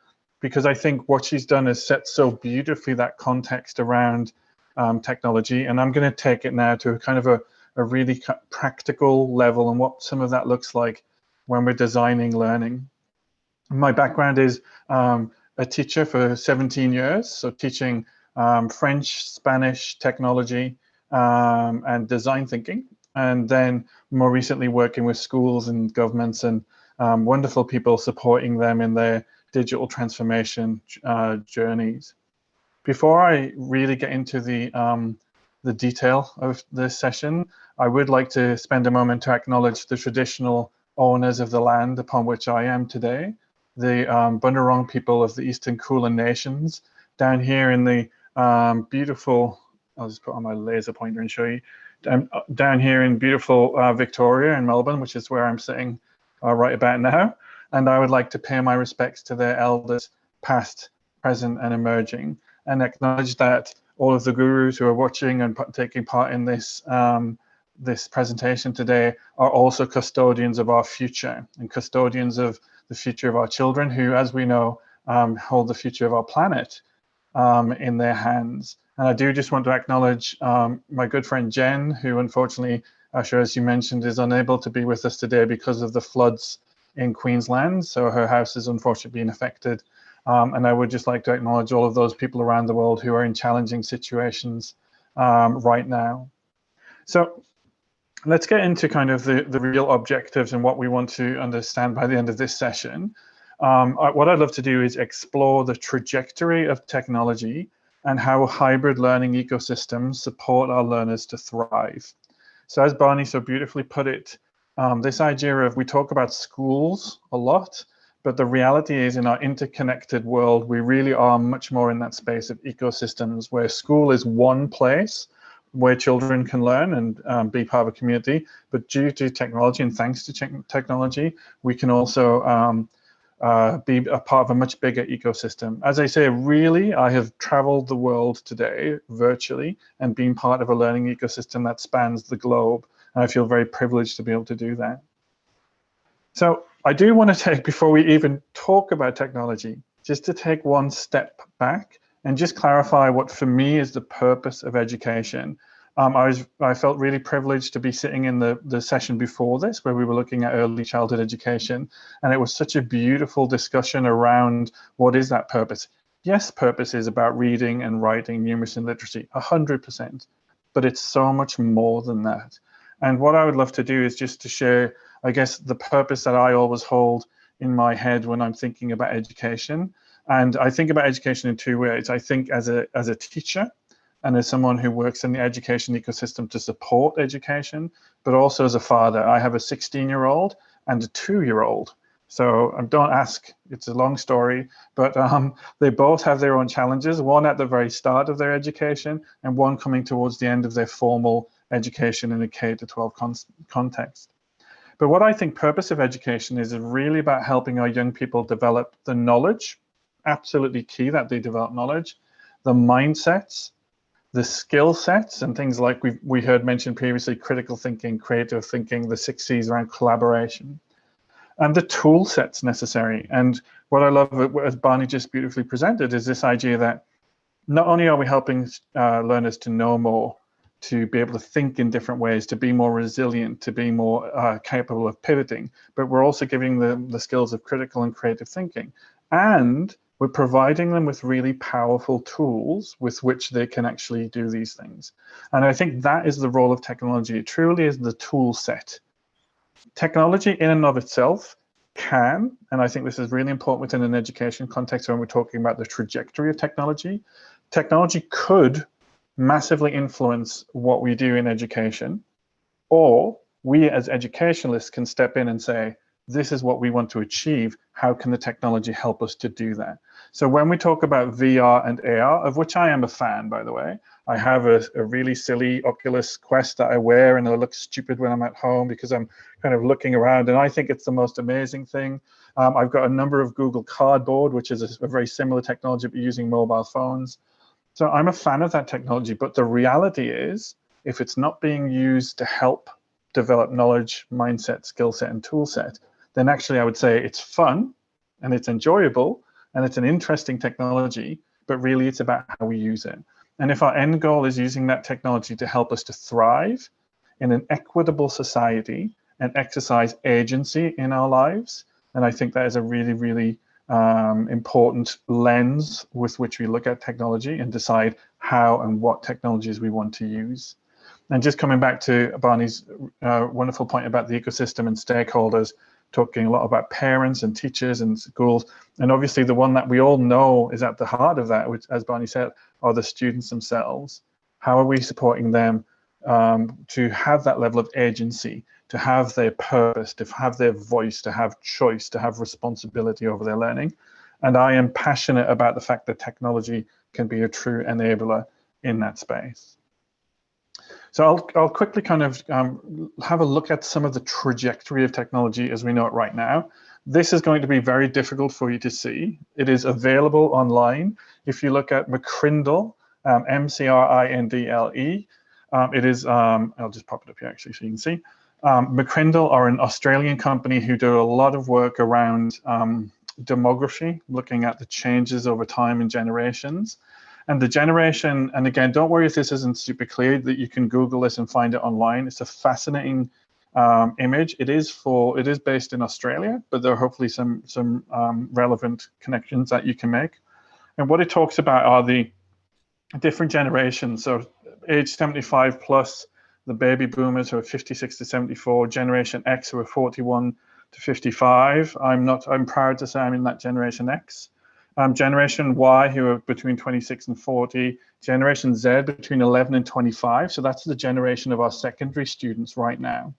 because I think what she's done is set so beautifully that context around technology. And I'm going to take it now to kind of a really practical level and what some of that looks like when we're designing learning. My background is a teacher for 17 years, so teaching French, Spanish, technology, and design thinking. And then more recently working with schools and governments and wonderful people, supporting them in their digital transformation journeys. Before I really get into the detail of this session, I would like to spend a moment to acknowledge the traditional owners of the land upon which I am today, the Bunurong people of the Eastern Kulin Nations, down here in the beautiful, I'll just put on my laser pointer and show you, down here in beautiful Victoria in Melbourne, which is where I'm sitting right about now. And I would like to pay my respects to their elders, past, present, and emerging, and acknowledge that all of the gurus who are watching and taking part in this this presentation today are also custodians of our future and custodians of the future of our children, who, as we know, hold the future of our planet in their hands. And I do just want to acknowledge my good friend Jen, who unfortunately, Asha, as you mentioned, is unable to be with us today because of the floods in Queensland. So her house is unfortunately being affected. And I would just like to acknowledge all of those people around the world who are in challenging situations right now. So let's get into kind of the real objectives and what we want to understand by the end of this session. What I'd love to do is explore the trajectory of technology and how hybrid learning ecosystems support our learners to thrive. So as Barney so beautifully put it, this idea of, we talk about schools a lot, but the reality is in our interconnected world, we really are much more in that space of ecosystems where school is one place where children can learn and be part of a community. But due to technology and thanks to technology, we can also be a part of a much bigger ecosystem. As I say, really, I have traveled the world today virtually and been part of a learning ecosystem that spans the globe. And I feel very privileged to be able to do that. So I do want to take, before we even talk about technology, just to take one step back and just clarify what for me is the purpose of education. I felt really privileged to be sitting in the session before this, where we were looking at early childhood education, and it was such a beautiful discussion around what is that purpose. Yes, purpose is about reading and writing, numeracy and literacy, 100%, but it's so much more than that. And what I would love to do is just to share, I guess, the purpose that I always hold in my head when I'm thinking about education. And I think about education in two ways. I think as a teacher and as someone who works in the education ecosystem to support education, but also as a father. I have a 16-year-old and a 2-year-old. So don't ask, it's a long story, but they both have their own challenges, one at the very start of their education and one coming towards the end of their formal education in a K-12 context. But what I think purpose of education is really about helping our young people develop the knowledge, absolutely key that they develop knowledge, the mindsets, the skill sets, and things like we heard mentioned previously, critical thinking, creative thinking, the 6 C's around collaboration. and the tool sets necessary. And what I love, as Barney just beautifully presented, is this idea that not only are we helping learners to know more, to be able to think in different ways, to be more resilient, to be more capable of pivoting, but we're also giving them the skills of critical and creative thinking. And we're providing them with really powerful tools with which they can actually do these things. And I think that is the role of technology. It truly is the tool set. Technology in and of itself can, and I think this is really important within an education context when we're talking about the trajectory of technology, technology could massively influence what we do in education, or we as educationalists can step in and say, this is what we want to achieve. How can the technology help us to do that? So when we talk about VR and AR, of which I am a fan, by the way, I have a really silly Oculus Quest that I wear, and I look stupid when I'm at home because I'm kind of looking around, and I think it's the most amazing thing. I've got a number of Google Cardboard, which is a very similar technology, but using mobile phones. So I'm a fan of that technology, but the reality is, if it's not being used to help develop knowledge, mindset, skill set, and tool set, then actually I would say it's fun and it's enjoyable and it's an interesting technology, but really it's about how we use it. And if our end goal is using that technology to help us to thrive in an equitable society and exercise agency in our lives, then I think that is a really, really important lens with which we look at technology and decide how and what technologies we want to use. And just coming back to Barney's wonderful point about the ecosystem and stakeholders, talking a lot about parents and teachers and schools. And obviously the one that we all know is at the heart of that, which, as Barney said, are the students themselves. How are we supporting them to have that level of agency, to have their purpose, to have their voice, to have choice, to have responsibility over their learning? And I am passionate about the fact that technology can be a true enabler in that space. So I'll quickly kind of have a look at some of the trajectory of technology as we know it right now. This is going to be very difficult for you to see. It is available online. If you look at McCrindle, M-C-R-I-N-D-L-E, it is, I'll just pop it up here actually so you can see. McCrindle are an Australian company who do a lot of work around demography, looking at the changes over time in generations. And the generation, and again, don't worry if this isn't super clear, that you can Google this and find it online. It's a fascinating image. It is based in Australia, but there are hopefully some relevant connections that you can make. And what it talks about are the different generations. So age 75 plus, the baby boomers who are 56 to 74, Generation X who are 41 to 55. I'm proud to say I'm in that Generation X. Generation Y who are between 26 and 40, Generation Z between 11 and 25. So that's the generation of our secondary students right now.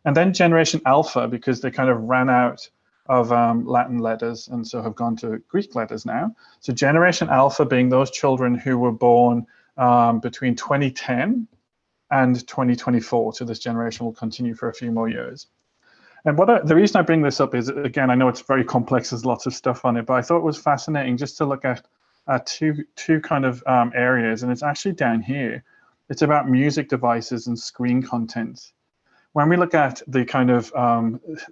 And then Generation Alpha, because they kind of ran out of Latin letters and so have gone to Greek letters now. So Generation Alpha being those children who were born between 2010 and 2024. So this generation will continue for a few more years. And the reason I bring this up is, again, I know it's very complex, there's lots of stuff on it, but I thought it was fascinating just to look at two kind of areas, and it's actually down here. It's about music devices and screen content. When we look at the kind of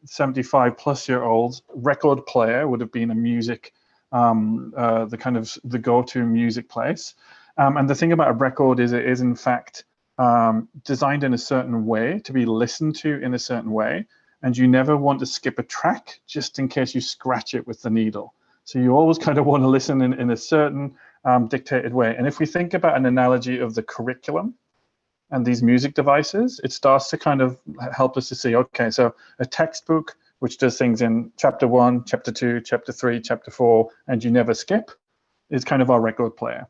75 plus year olds, record player would have been a music, the go-to music place. And the thing about a record is it is in fact designed in a certain way to be listened to in a certain way. And you never want to skip a track just in case you scratch it with the needle. So you always kind of want to listen in a certain dictated way. And if we think about an analogy of the curriculum and these music devices, it starts to kind of help us to see, okay, so a textbook, which does things in chapter 1, chapter 2, chapter 3, chapter 4, and you never skip, is kind of our record player.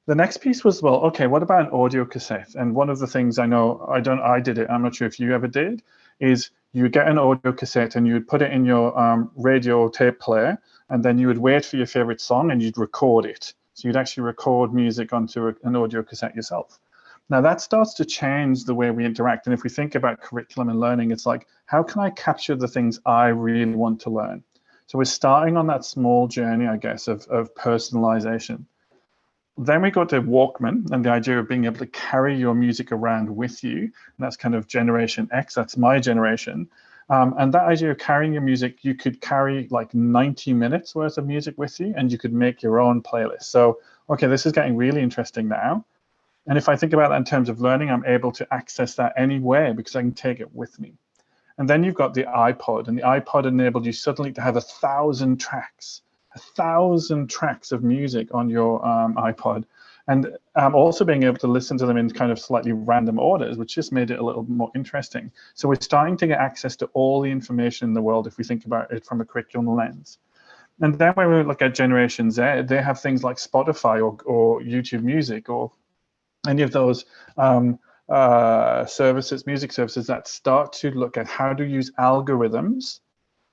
The next piece was, well, okay, what about an audio cassette? And one of the things I know, I did it, I'm not sure if you ever did, is you would get an audio cassette and you would put it in your radio tape player, and then you would wait for your favorite song and you'd record it. So you'd actually record music onto an audio cassette yourself. Now that starts to change the way we interact. And if we think about curriculum and learning, it's like, how can I capture the things I really want to learn? So we're starting on that small journey, I guess, of personalization. Then we got to Walkman and the idea of being able to carry your music around with you. And that's kind of Generation X, that's my generation. And that idea of carrying your music, you could carry like 90 minutes worth of music with you, and you could make your own playlist. So, okay, this is getting really interesting now. And if I think about that in terms of learning, I'm able to access that anywhere because I can take it with me. And then you've got the iPod, and the iPod enabled you suddenly to have 1,000 tracks, 1,000 tracks of music on your iPod. And also being able to listen to them in kind of slightly random orders, which just made it a little more interesting. So we're starting to get access to all the information in the world if we think about it from a curriculum lens. And then when we look at Generation Z, they have things like Spotify or YouTube Music or any of those services, music services that start to look at how to use algorithms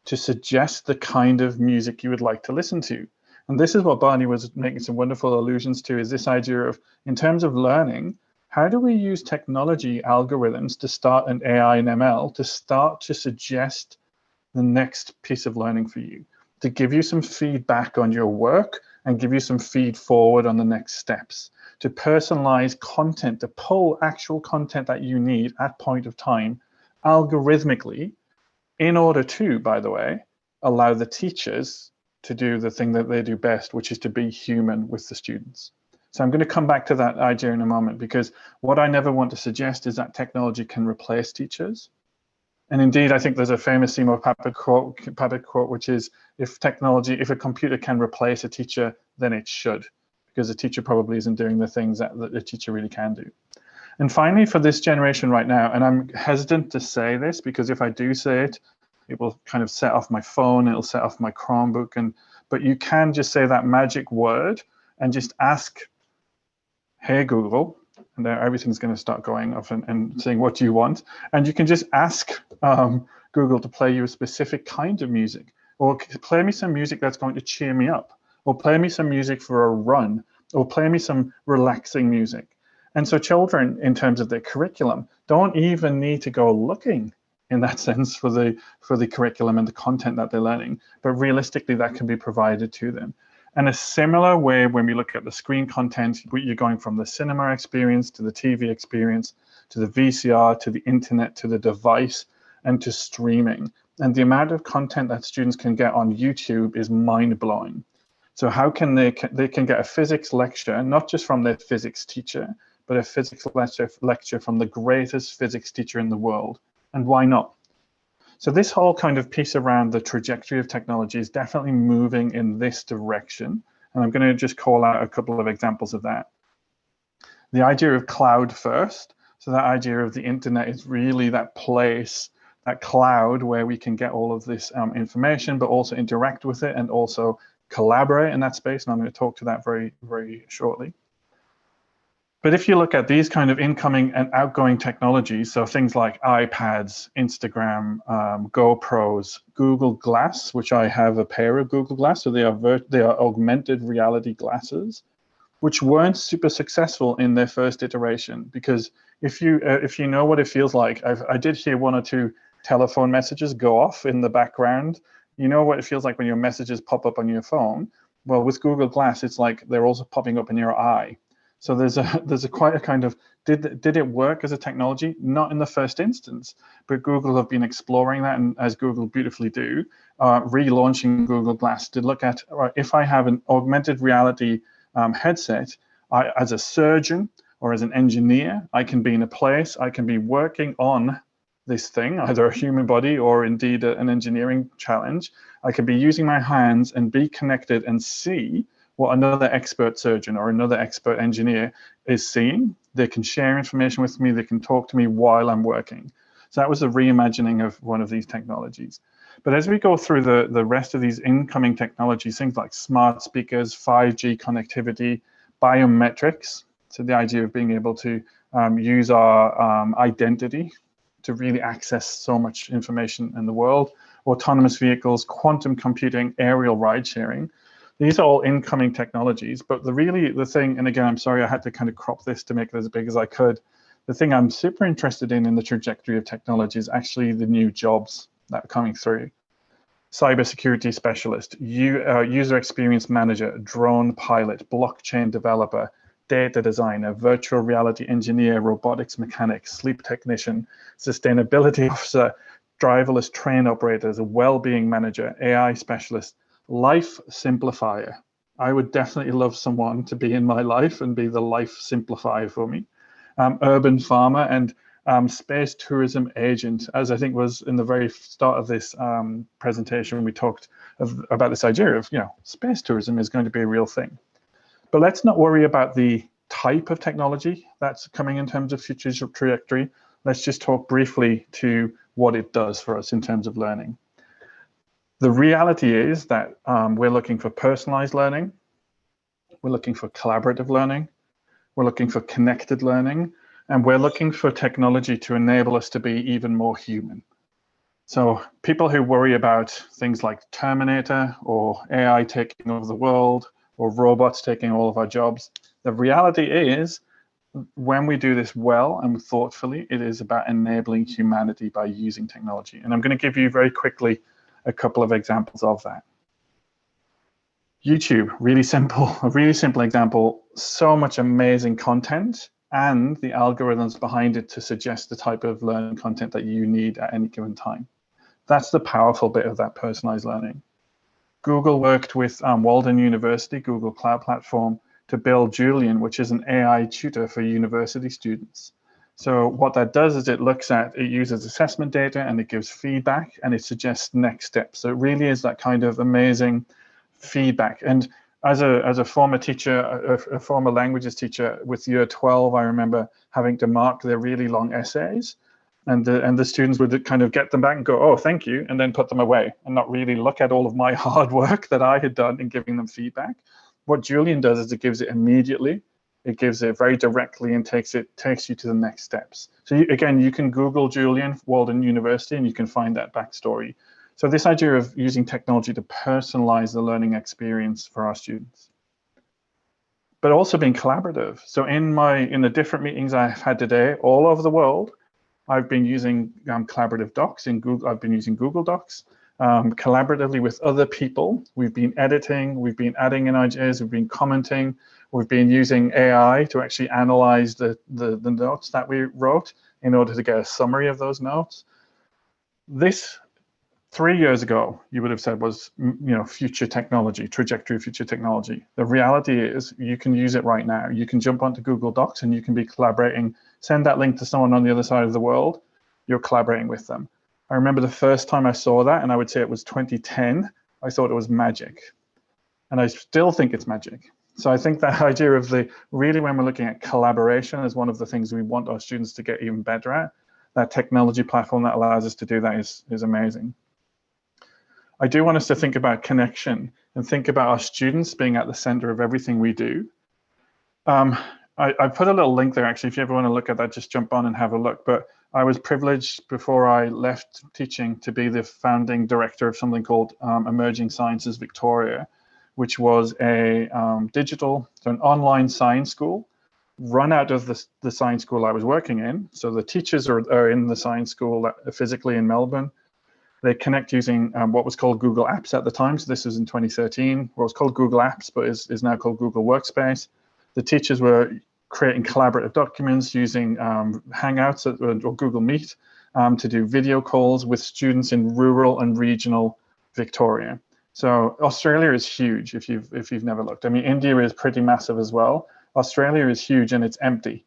to suggest the kind of music you would like to listen to. And this is what Barney was making some wonderful allusions to, is this idea of, in terms of learning, how do we use technology algorithms to start an AI and ML to start to suggest the next piece of learning for you, to give you some feedback on your work and give you some feed forward on the next steps, to personalize content, to pull actual content that you need at point of time algorithmically, in order to, by the way, allow the teachers to do the thing that they do best, which is to be human with the students. So I'm going to come back to that idea in a moment, because what I never want to suggest is that technology can replace teachers. And indeed, I think there's a famous Seymour Papert quote, which is, if a computer can replace a teacher, then it should, because the teacher probably isn't doing the things that the teacher really can do. And finally, for this generation right now, and I'm hesitant to say this because if I do say it, it will kind of set off my phone, it'll set off my Chromebook, but you can just say that magic word and just ask, hey Google, and then everything's going to start going off and saying, what do you want? And you can just ask Google to play you a specific kind of music, or play me some music that's going to cheer me up, or play me some music for a run, or play me some relaxing music. And so children, in terms of their curriculum, don't even need to go looking in that sense for the curriculum and the content that they're learning, but realistically that can be provided to them. And a similar way, when we look at the screen content, you're going from the cinema experience to the TV experience, to the VCR, to the internet, to the device, and to streaming. And the amount of content that students can get on YouTube is mind-blowing. So how can they can get a physics lecture, not just from their physics teacher, but a physics lecture from the greatest physics teacher in the world. And why not? So this whole kind of piece around the trajectory of technology is definitely moving in this direction. And I'm going to just call out a couple of examples of that. The idea of cloud first. So that idea of the internet is really that place, that cloud where we can get all of this information, but also interact with it and also collaborate in that space. And I'm going to talk to that very, very shortly. But if you look at these kind of incoming and outgoing technologies, so things like iPads, Instagram, GoPros, Google Glass, which I have a pair of Google Glass, so they are augmented reality glasses, which weren't super successful in their first iteration. Because if you know what it feels like, I did hear one or two telephone messages go off in the background. You know what it feels like when your messages pop up on your phone? Well, with Google Glass, it's like they're also popping up in your eye. So there's a quite a kind of, did it work as a technology? Not in the first instance, but Google have been exploring that, and as Google beautifully do, relaunching Google Glass to look at, if I have an augmented reality headset, as a surgeon or as an engineer, I can be in a place, I can be working on this thing, either a human body or indeed an engineering challenge. I can be using my hands and be connected and see what another expert surgeon or another expert engineer is seeing. They can share information with me, they can talk to me while I'm working. So that was a reimagining of one of these technologies. But as we go through the rest of these incoming technologies, things like smart speakers, 5G connectivity, biometrics, so the idea of being able to use our identity to really access so much information in the world, autonomous vehicles, quantum computing, aerial ride sharing. These are all incoming technologies, but the thing, and again, I'm sorry I had to kind of crop this to make it as big as I could. The thing I'm super interested in the trajectory of technology is actually the new jobs that are coming through. Cybersecurity specialist, user experience manager, drone pilot, blockchain developer, data designer, virtual reality engineer, robotics mechanic, sleep technician, sustainability officer, driverless train operators, a well-being manager, AI specialist, life simplifier. I would definitely love someone to be in my life and be the life simplifier for me. Urban farmer and space tourism agent. As I think was in the very start of this presentation, we talked about this idea of, space tourism is going to be a real thing. But let's not worry about the type of technology that's coming in terms of future trajectory. Let's just talk briefly to what it does for us in terms of learning. The reality is that we're looking for personalized learning. We're looking for collaborative learning. We're looking for connected learning. And we're looking for technology to enable us to be even more human. So people who worry about things like Terminator or AI taking over the world or robots taking all of our jobs, the reality is when we do this well and thoughtfully, it is about enabling humanity by using technology. And I'm going to give you very quickly a couple of examples of that. YouTube, a really simple example, so much amazing content and the algorithms behind it to suggest the type of learning content that you need at any given time. That's the powerful bit of that personalized learning. Google worked with Walden University, Google Cloud Platform, to build Julian, which is an AI tutor for university students. So what that does is it uses assessment data and it gives feedback and it suggests next steps. So it really is that kind of amazing feedback. And as a former teacher, a former languages teacher with year 12, I remember having to mark their really long essays, and the students would kind of get them back and go, oh, thank you, and then put them away and not really look at all of my hard work that I had done in giving them feedback. What Julian does is it gives it immediately, it gives it very directly, and takes you to the next steps. So again, you can Google Julian, Walden University, and you can find that backstory. So this idea of using technology to personalize the learning experience for our students, but also being collaborative. So in the different meetings I've had today all over the world, I've been using collaborative docs in Google. I've been using Google Docs collaboratively with other people. We've been editing, we've been adding in ideas, we've been commenting, we've been using AI to actually analyze the notes that we wrote in order to get a summary of those notes. This 3 years ago, you would have said was, future technology, trajectory of future technology. The reality is you can use it right now. You can jump onto Google Docs and you can be collaborating, send that link to someone on the other side of the world, you're collaborating with them. I remember the first time I saw that, and I would say it was 2010, I thought it was magic. And I still think it's magic. So I think that idea of really when we're looking at collaboration as one of the things we want our students to get even better at, that technology platform that allows us to do that is amazing. I do want us to think about connection and think about our students being at the center of everything we do. I put a little link there, actually. If you ever want to look at that, just jump on and have a look. But I was privileged before I left teaching to be the founding director of something called Emerging Sciences Victoria, which was an online science school run out of the science school I was working in. So the teachers are in the science school physically in Melbourne. They connect using what was called Google Apps at the time. So this was in 2013. What was called Google Apps, but is now called Google Workspace. The teachers were creating collaborative documents using Hangouts or Google Meet to do video calls with students in rural and regional Victoria. So Australia is huge if you've never looked. I mean, India is pretty massive as well. Australia is huge and it's empty.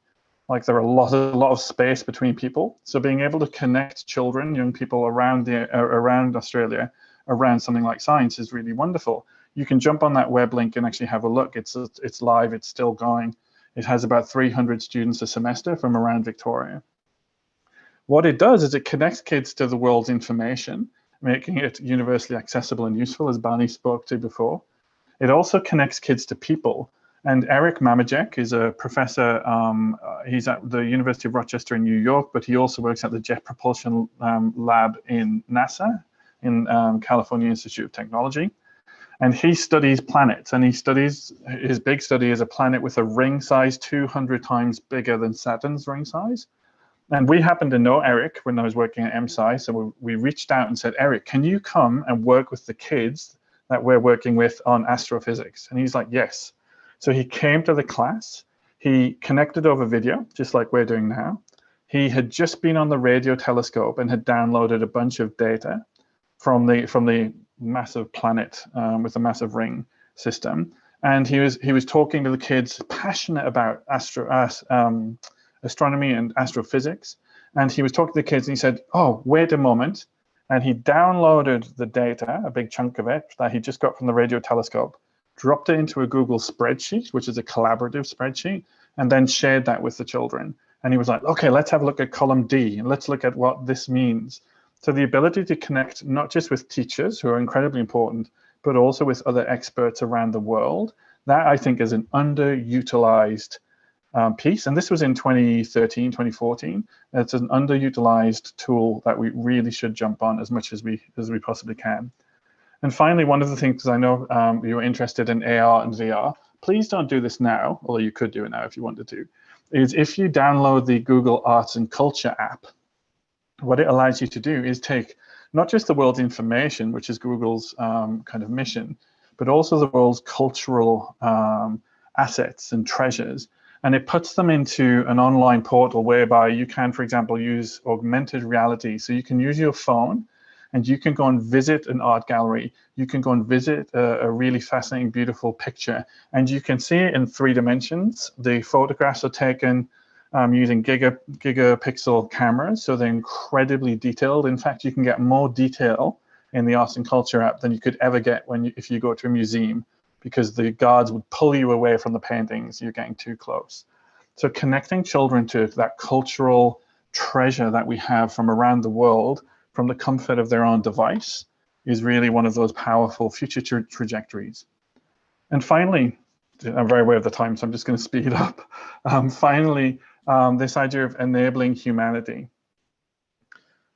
Like there are a lot of space between people. So being able to connect children, young people around Australia, around something like science is really wonderful. You can jump on that web link and actually have a look. It's live, it's still going. It has about 300 students a semester from around Victoria. What it does is it connects kids to the world's information, making it universally accessible and useful, as Barney spoke to before. It also connects kids to people. And Eric Mamajek is a professor. He's at the University of Rochester in New York, but he also works at the Jet Propulsion Lab in NASA, in California Institute of Technology. And he studies planets, and his big study is a planet with a ring size 200 times bigger than Saturn's ring size. And we happened to know Eric when I was working at MSci, so we reached out and said, Eric, can you come and work with the kids that we're working with on astrophysics? And he's like, yes. So he came to the class, he connected over video, just like we're doing now. he had just been on the radio telescope and had downloaded a bunch of data from the massive planet with a massive ring system. And he was talking to the kids, passionate about astronomy and astrophysics. And he was talking to the kids and he said, oh, wait a moment. And he downloaded the data, a big chunk of it that he just got from the radio telescope, dropped it into a Google spreadsheet, which is a collaborative spreadsheet, and then shared that with the children. And he was like, okay, let's have a look at column D and let's look at what this means. So the ability to connect not just with teachers, who are incredibly important, but also with other experts around the world, that I think is an underutilized piece. And this was in 2013, 2014. It's an underutilized tool that we really should jump on as much as we possibly can. And finally, one of the things, because I know you're interested in AR and VR, please don't do this now, although you could do it now if you wanted to, is if you download the Google Arts and Culture app, what it allows you to do is take not just the world's information, which is Google's kind of mission, but also the world's cultural assets and treasures. And it puts them into an online portal whereby you can, for example, use augmented reality. So you can use your phone and you can go and visit an art gallery. You can go and visit a really fascinating, beautiful picture. And you can see it in 3 dimensions. The photographs are taken using gigapixel cameras, so they're incredibly detailed. In fact, you can get more detail in the Arts and Culture app than you could ever get if you go to a museum, because the guards would pull you away from the paintings. You're getting too close. So connecting children to that cultural treasure that we have from around the world, from the comfort of their own device, is really one of those powerful future trajectories. And finally, I'm very aware of the time, so I'm just going to speed up. Finally, this idea of enabling humanity.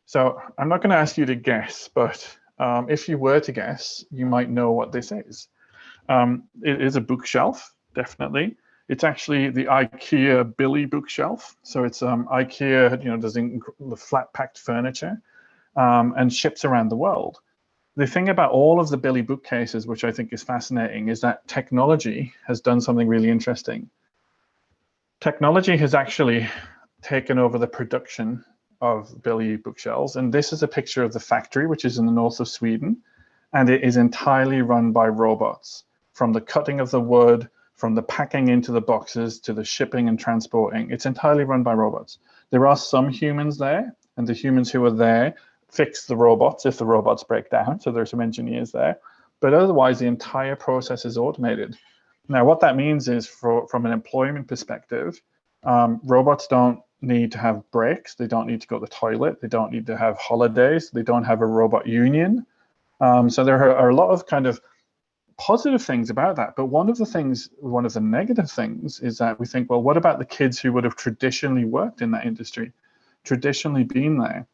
So I'm not going to ask you to guess, but if you were to guess, you might know what this is. It is a bookshelf, definitely. It's actually the IKEA Billy bookshelf. So it's IKEA, does the flat packed furniture and ships around the world. The thing about all of the Billy bookcases, which I think is fascinating, is that technology has done something really interesting. Technology has actually taken over the production of Billy bookshelves. And this is a picture of the factory, which is in the north of Sweden. And it is entirely run by robots, from the cutting of the wood, from the packing into the boxes, to the shipping and transporting. It's entirely run by robots. There are some humans there, and the humans who are there fix the robots if the robots break down. So there's some engineers there. But otherwise, the entire process is automated. Now, what that means is, from an employment perspective, robots don't need to have breaks. They don't need to go to the toilet. They don't need to have holidays. They don't have a robot union. So there are a lot of kind of positive things about that. But one of the negative things is that we think, well, what about the kids who would have traditionally worked in that industry, traditionally been there?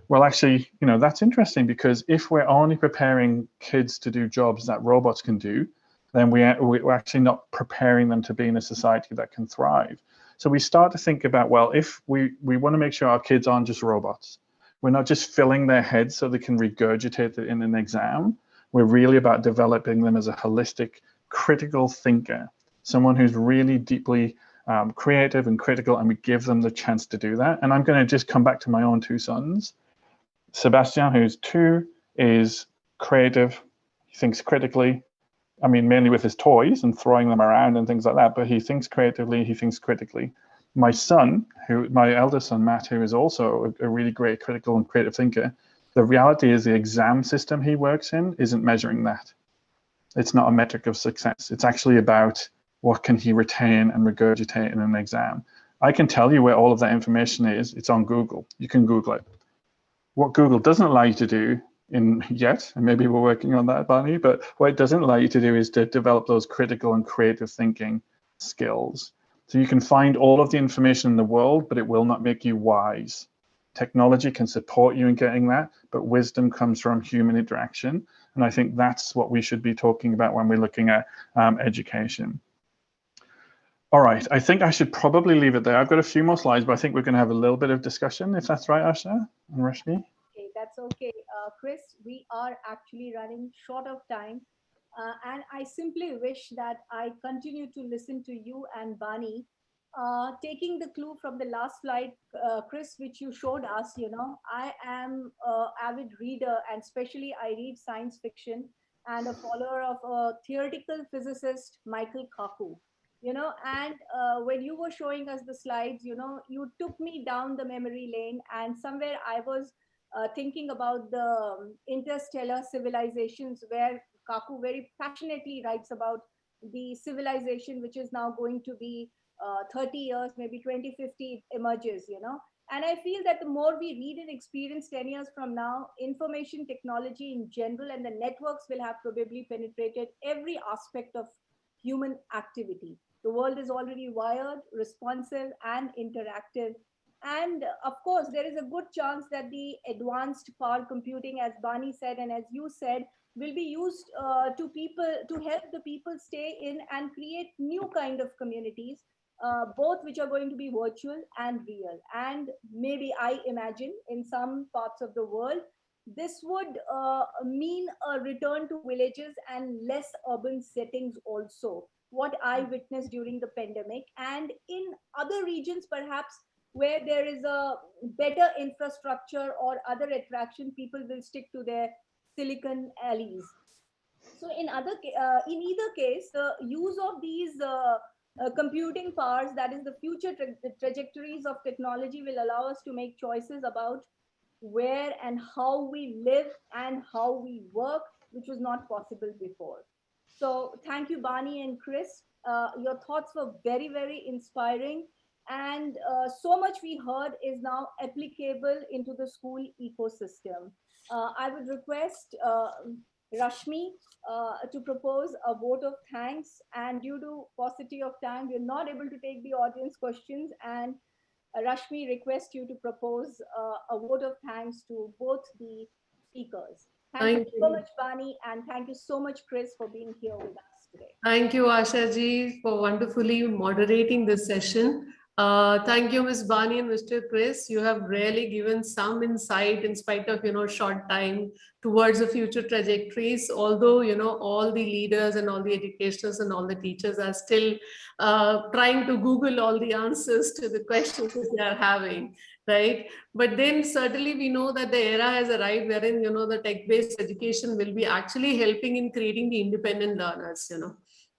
Well, actually, that's interesting, because if we're only preparing kids to do jobs that robots can do, then we're actually not preparing them to be in a society that can thrive. So we start to think about, well, if we want to make sure our kids aren't just robots. We're not just filling their heads so they can regurgitate it in an exam. We're really about developing them as a holistic, critical thinker, someone who's really deeply creative and critical, and we give them the chance to do that. And I'm going to just come back to my own 2 sons. Sebastian, who's 2, is creative. He thinks critically. I mean, mainly with his toys and throwing them around and things like that, but he thinks creatively, he thinks critically. My son, my eldest son, Matt, who is also a really great critical and creative thinker, the reality is the exam system he works in isn't measuring that. It's not a metric of success. It's actually about what can he retain and regurgitate in an exam. I can tell you where all of that information is. It's on Google. You can Google it. What Google doesn't allow you to do yet, and maybe we're working on that, Barney, but what it doesn't allow you to do is to develop those critical and creative thinking skills. So you can find all of the information in the world, but it will not make you wise. Technology can support you in getting that, but wisdom comes from human interaction. And I think that's what we should be talking about when we're looking at education. All right, I think I should probably leave it there. I've got a few more slides, but I think we're going to have a little bit of discussion, if that's right, Asha and Rashmi. Okay, that's okay. Chris, we are actually running short of time. And I simply wish that I continue to listen to you and Bani Taking the clue from the last slide, Chris, which you showed us, I am an avid reader, and especially I read science fiction, and a follower of a theoretical physicist, Michael Kaku. And when you were showing us the slides, you took me down the memory lane, and somewhere I was thinking about the interstellar civilizations, where Kaku very passionately writes about the civilization which is now going to be 30 years, maybe 2050 emerges, And I feel that the more we read and experience 10 years from now, information technology in general and the networks will have probably penetrated every aspect of human activity. The world is already wired, responsive, and interactive. And of course, there is a good chance that the advanced power computing, as Bani said, and as you said, will be used to help the people stay in and create new kind of communities, both which are going to be virtual and real. And maybe I imagine in some parts of the world, this would mean a return to villages and less urban settings also, what I witnessed during the pandemic. And in other regions, perhaps, where there is a better infrastructure or other attraction, people will stick to their silicon alleys. So in either case, the use of these computing powers, that is the future trajectories of technology, will allow us to make choices about where and how we live and how we work, which was not possible before. So thank you, Bani and Chris. Your thoughts were very, very inspiring. And so much we heard is now applicable into the school ecosystem. I would request Rashmi to propose a vote of thanks. And due to paucity of time, we're not able to take the audience questions. And Rashmi requests you to propose a vote of thanks to both the speakers. Thank you so much, Bani, and thank you so much, Chris, for being here with us today. Thank you, Asha ji, for wonderfully moderating this session. Thank you, Ms. Bani and Mr. Chris. You have really given some insight in spite of, short time towards the future trajectories. Although, all the leaders and all the educators and all the teachers are still trying to Google all the answers to the questions that they are having, right? But then certainly we know that the era has arrived wherein, the tech-based education will be actually helping in creating the independent learners,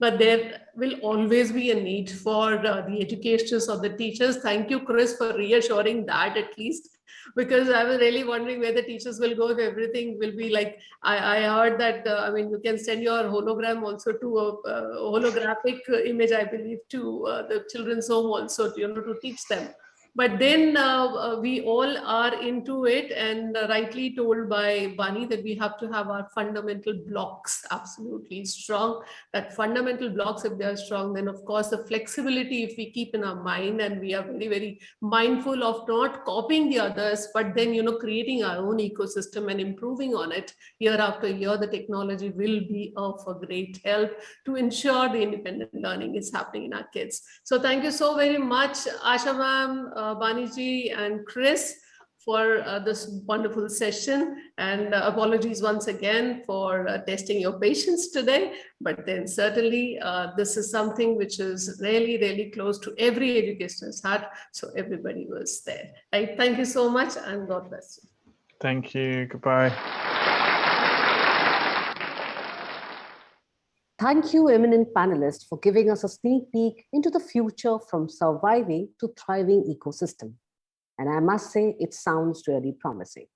But there will always be a need for the educators or the teachers. Thank you, Chris, for reassuring that at least, because I was really wondering where the teachers will go if everything will be like, I heard that, you can send your hologram also to a holographic image, I believe, to the children's home also, to teach them. But then we all are into it, and rightly told by Bani that we have to have our fundamental blocks absolutely strong. That fundamental blocks, if they are strong, then of course the flexibility, if we keep in our mind and we are very, very mindful of not copying the others, but then, creating our own ecosystem and improving on it year after year, the technology will be of a great help to ensure the independent learning is happening in our kids. So thank you so very much, Asha ma'am, Bani ji, and Chris, for this wonderful session. And apologies once again for testing your patience today. But then certainly this is something which is really, really close to every educator's heart. So everybody was there. Right? Thank you so much, and God bless you. Thank you. Goodbye. Thank you, eminent panelists, for giving us a sneak peek into the future from surviving to thriving ecosystem. And I must say, it sounds really promising.